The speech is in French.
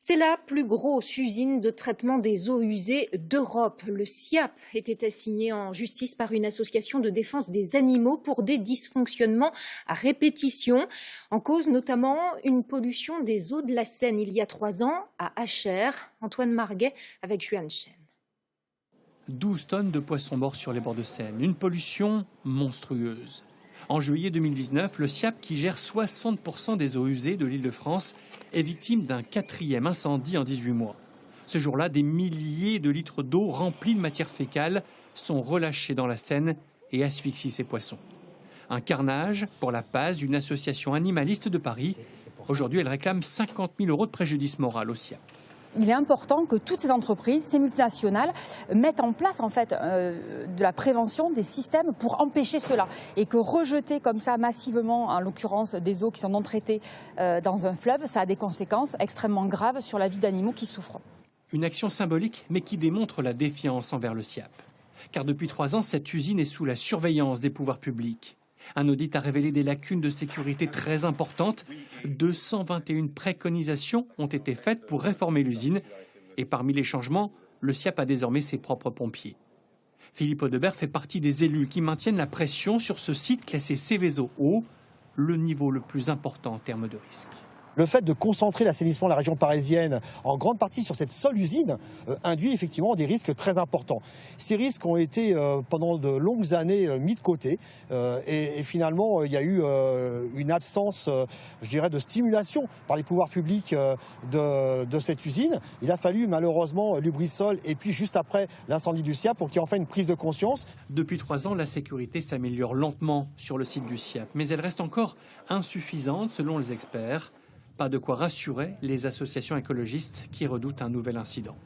C'est la plus grosse usine de traitement des eaux usées d'Europe. Le SIAP était assigné en justice par une association de défense des animaux pour des dysfonctionnements à répétition. En cause notamment une pollution des eaux de la Seine il y a 3 ans à Achères. Antoine Marguet avec Juan Chen. 12 tonnes de poissons morts sur les bords de Seine. Une pollution monstrueuse. En juillet 2019, le SIAP, qui gère 60% des eaux usées de l'Île-de-France, est victime d'un 4e incendie en 18 mois. Ce jour-là, des milliers de litres d'eau remplis de matière fécale sont relâchés dans la Seine et asphyxient ces poissons. Un carnage pour la PAS, une association animaliste de Paris. Aujourd'hui, elle réclame 50 000 € de préjudice moral au SIAP. Il est important que toutes ces entreprises, ces multinationales, mettent en place de la prévention, des systèmes pour empêcher cela. Et que rejeter comme ça massivement, en l'occurrence des eaux qui sont non traitées dans un fleuve, ça a des conséquences extrêmement graves sur la vie d'animaux qui souffrent. Une action symbolique, mais qui démontre la défiance envers le SIAP. Car depuis 3 ans, cette usine est sous la surveillance des pouvoirs publics. Un audit a révélé des lacunes de sécurité très importantes. 221 préconisations ont été faites pour réformer l'usine. Et parmi les changements, le SIAP a désormais ses propres pompiers. Philippe Audebert fait partie des élus qui maintiennent la pression sur ce site classé Seveso haut, le niveau le plus important en termes de risque. Le fait de concentrer l'assainissement de la région parisienne en grande partie sur cette seule usine induit effectivement des risques très importants. Ces risques ont été pendant de longues années mis de côté et finalement il y a eu une absence, je dirais, de stimulation par les pouvoirs publics de cette usine. Il a fallu malheureusement Lubrizol et puis juste après l'incendie du SIAP pour qu'il y ait enfin une prise de conscience. Depuis 3 ans, la sécurité s'améliore lentement sur le site du SIAP, mais elle reste encore insuffisante selon les experts. Pas de quoi rassurer les associations écologistes qui redoutent un nouvel incident.